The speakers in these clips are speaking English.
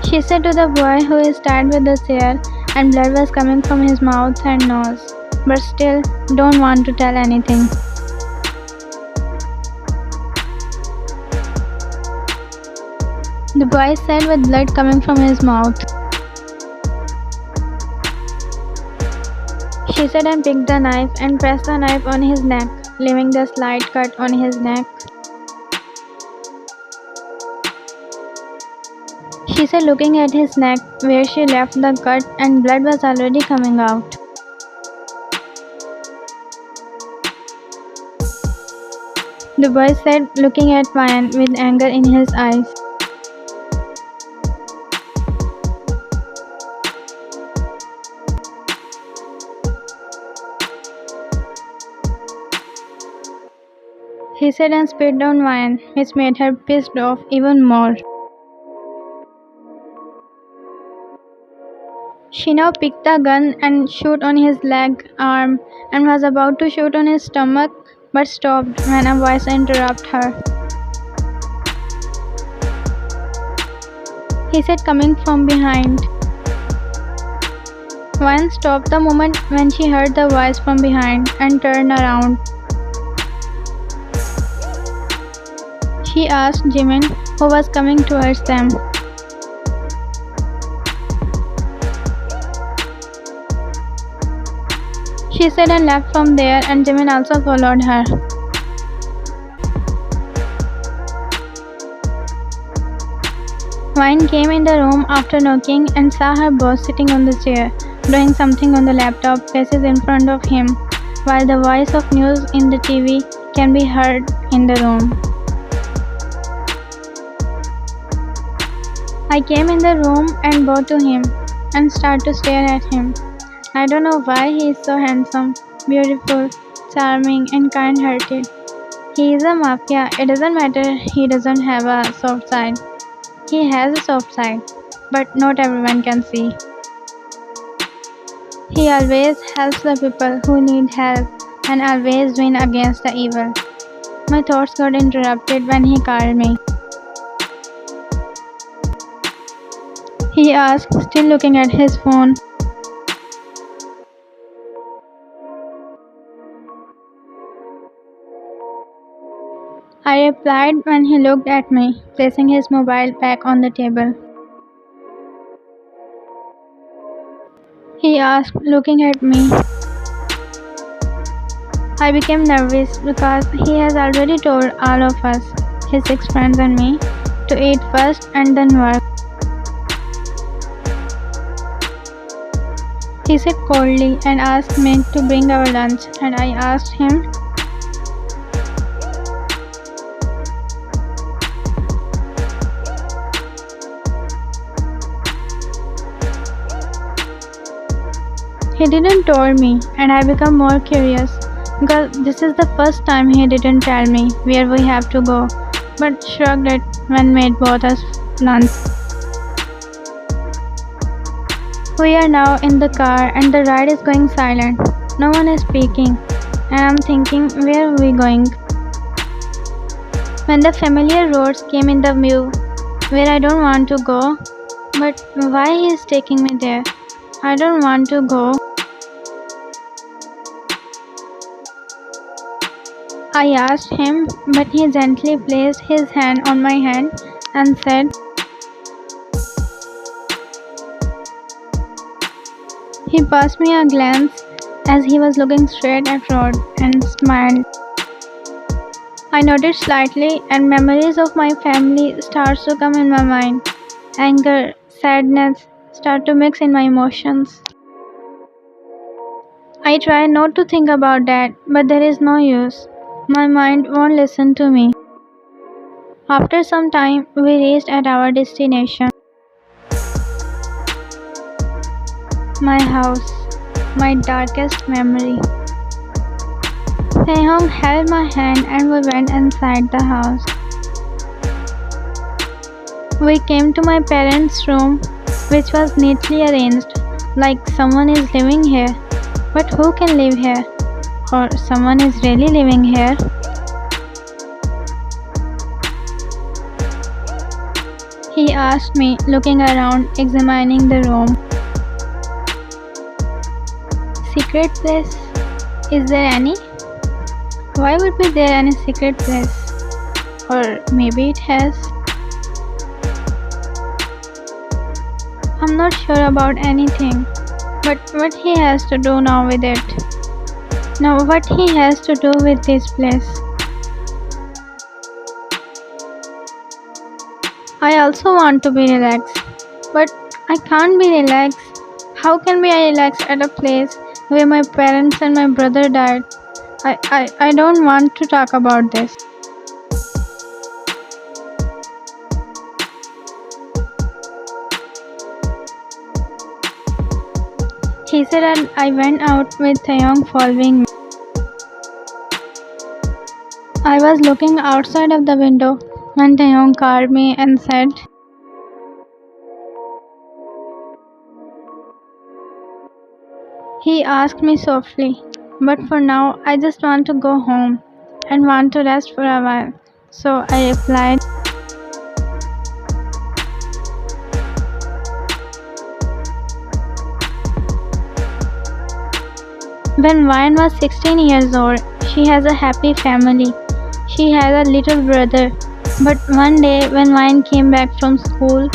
She said to the boy who is tied with the chair and blood was coming from his mouth and nose, but still don't want to tell anything. The boy said with blood coming from his mouth. She said and picked the knife and pressed the knife on his neck, leaving the slight cut on his neck. She said looking at his neck where she left the cut and blood was already coming out. The boy said looking at Ryan with anger in his eyes. He said and spit on Ryan, which made her pissed off even more. She now picked the gun and shot on his leg, arm, and was about to shoot on his stomach, but stopped when a voice interrupted her. He said coming from behind. Ryan stopped the moment when she heard the voice from behind and turned around. She asked Jimin, who was coming towards them. She said and left from there, and Jimin also followed her. Ryan came in the room after knocking and saw her boss sitting on the chair, doing something on the laptop, faces in front of him, while the voice of news in the TV can be heard in the room. I came in the room and bowed to him and started to stare at him. I don't know why he is so handsome, beautiful, charming and kind-hearted. He is a mafia. It doesn't matter he doesn't have a soft side. He has a soft side, but not everyone can see. He always helps the people who need help and always wins against the evil. My thoughts got interrupted when he called me. He asked, still looking at his phone. I replied when he looked at me, placing his mobile back on the table. He asked, looking at me. I became nervous because he has already told all of us, his 6 friends and me, to eat first and then work. He said coldly and asked me to bring our lunch, and I asked him. He didn't tell me, and I became more curious because this is the first time he didn't tell me where we have to go, but shrugged it when made both us lunch. We are now in the car and the ride is going silent. No one is speaking, and I'm thinking, where are we going? When the familiar roads came in the view, where I don't want to go, but why he is taking me there? I don't want to go. I asked him, but he gently placed his hand on my hand and said, he passed me a glance as he was looking straight at Rod and smiled. I nodded slightly and memories of my family started to come in my mind. Anger, sadness start to mix in my emotions. I try not to think about that, but there is no use. My mind won't listen to me. After some time, we reached at our destination. My house, my darkest memory. Taehyung held my hand and we went inside the house. We came to my parents' room, which was neatly arranged, like someone is living here. But who can live here? Or someone is really living here? He He asked me, looking around, examining the room. Secret place? Is there any? Why would be there any secret place? Or maybe it has. I'm not sure about anything. But what he has to do now with it? Now what he has to do with this place? I also want to be relaxed. But I can't be relaxed. How can be I relax at a place where my parents and my brother died? I don't want to talk about this. He said and I went out with Taehyung following me. I was looking outside of the window when Taehyung called me and said, he asked me softly, but for now I just want to go home and want to rest for a while. So I replied, when Vine was 16 years old, she has a happy family. She has a little brother. But one day when Vine came back from school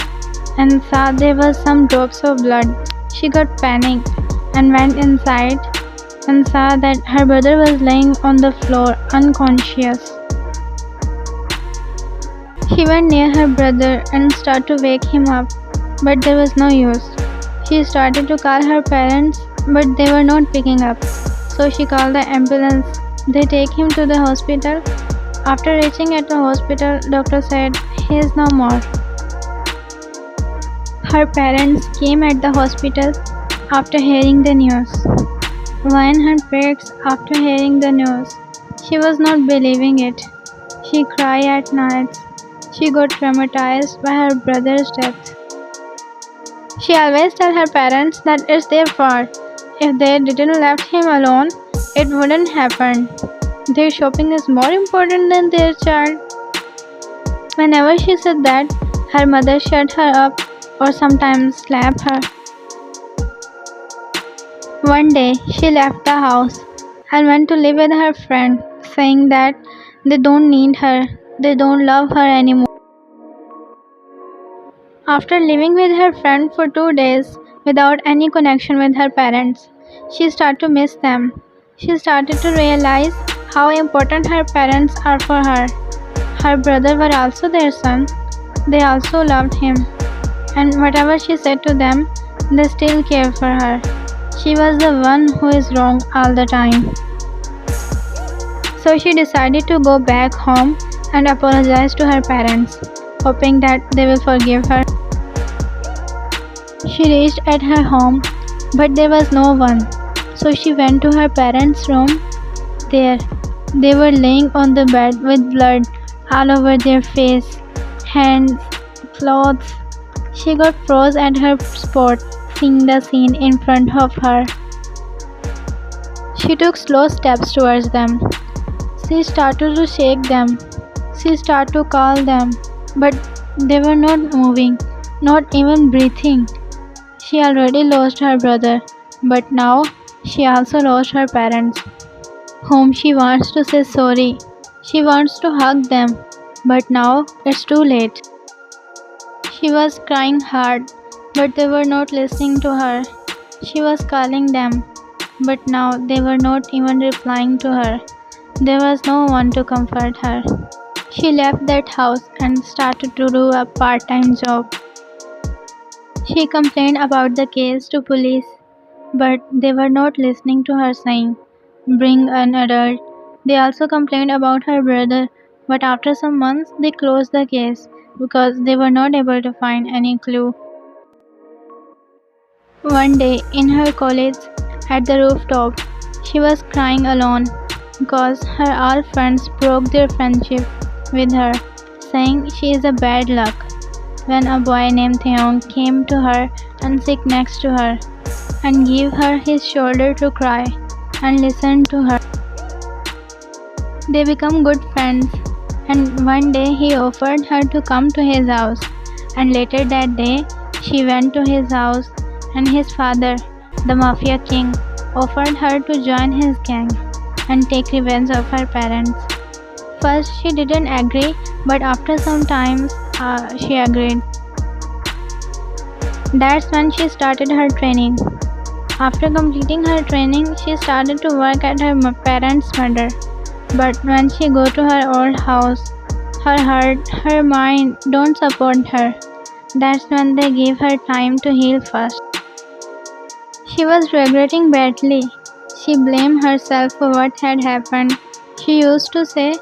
and saw there was some drops of blood, she got panicked and went inside and saw that her brother was lying on the floor unconscious. She went near her brother and started to wake him up, but there was no use. She started to call her parents, but they were not picking up. So she called the ambulance. They take him to the hospital. After reaching at the hospital, doctor said he is no more. Her parents came at the hospital after hearing the news. Vine had prayers after hearing the news. She was not believing it. She cried at nights. She got traumatized by her brother's death. She always tells her parents that it's their fault. If they didn't left him alone, it wouldn't happen. Their shopping is more important than their child. Whenever she said that, her mother shut her up or sometimes slapped her. One day, she left the house and went to live with her friend, saying that they don't need her, they don't love her anymore. After living with her friend for 2 days without any connection with her parents, she started to miss them. She started to realize how important her parents are for her. Her brother were also their son. They also loved him. And whatever she said to them, they still cared for her. She was the one who is wrong all the time. So she decided to go back home and apologize to her parents, hoping that they will forgive her. She reached at her home, but there was no one. So she went to her parents' room. There, they were laying on the bed with blood all over their face, hands, clothes. She got froze at her spot, seeing the scene in front of her. She took slow steps towards them. She started to shake them. She started to call them, but they were not moving, not even breathing. She already lost her brother, but now she also lost her parents, whom she wants to say sorry. She wants to hug them, but now it's too late. She was crying hard, but they were not listening to her. She was calling them, but now they were not even replying to her. There was no one to comfort her. She left that house and started to do a part-time job. She complained about the case to police, but they were not listening to her saying, bring an adult. They also complained about her brother, but after some months they closed the case because they were not able to find any clue. One day in her college, at the rooftop, she was crying alone because her all friends broke their friendship with her, saying she is a bad luck. When a boy named Taehyung came to her and sat next to her and gave her his shoulder to cry and listened to her. They became good friends, and one day he offered her to come to his house and later that day, she went to his house and his father, the mafia king, offered her to join his gang and take revenge of her parents. First, she didn't agree, but after some time, she agreed. That's when she started her training. After completing her training, she started to work at her parents' murder. But when she go to her old house, her heart, her mind don't support her. That's when they give her time to heal first. She was regretting badly. She blamed herself for what had happened. She used to say,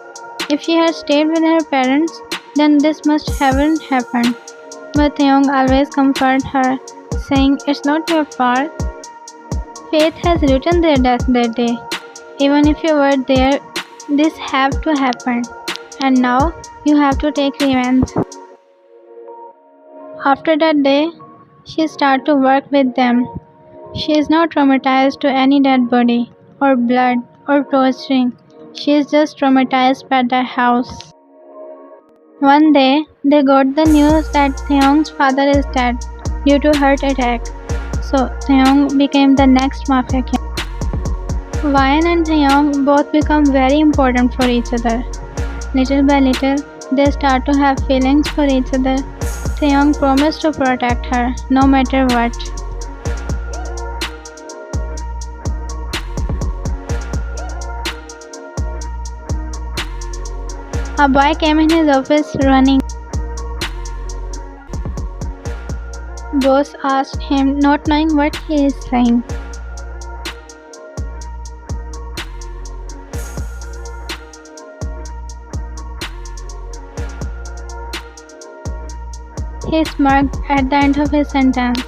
if she had stayed with her parents, then this must haven't happened. But Taehyung always comforted her, saying, it's not your fault. Fate has written their death that day. Even if you were there, this had to happen. And now, you have to take revenge. After that day, she started to work with them. She is not traumatized to any dead body, or blood, or torturing. She is just traumatized by the house. One day, they got the news that Taehyung's father is dead due to heart attack. So Taehyung became the next mafia king. Wyan and Taehyung both become very important for each other. Little by little, they start to have feelings for each other. Taehyung promised to protect her, no matter what. A boy came in his office running. Boss asked him, not knowing what he is saying. He smirked at the end of his sentence.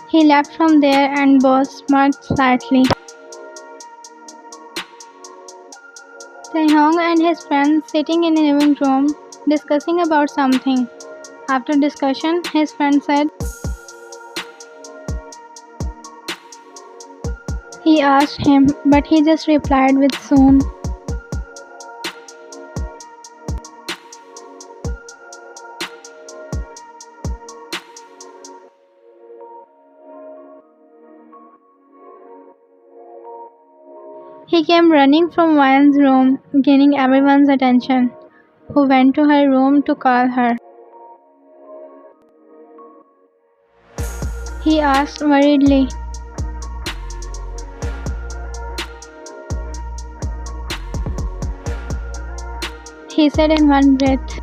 He left from there and boss smirked slightly. Taehyung and his friends sitting in a living room discussing about something. After discussion, his friend said, he asked him, but he just replied with soon. He came running from Wyan's room, gaining everyone's attention, who went to her room to call her. He asked worriedly, he said in one breath,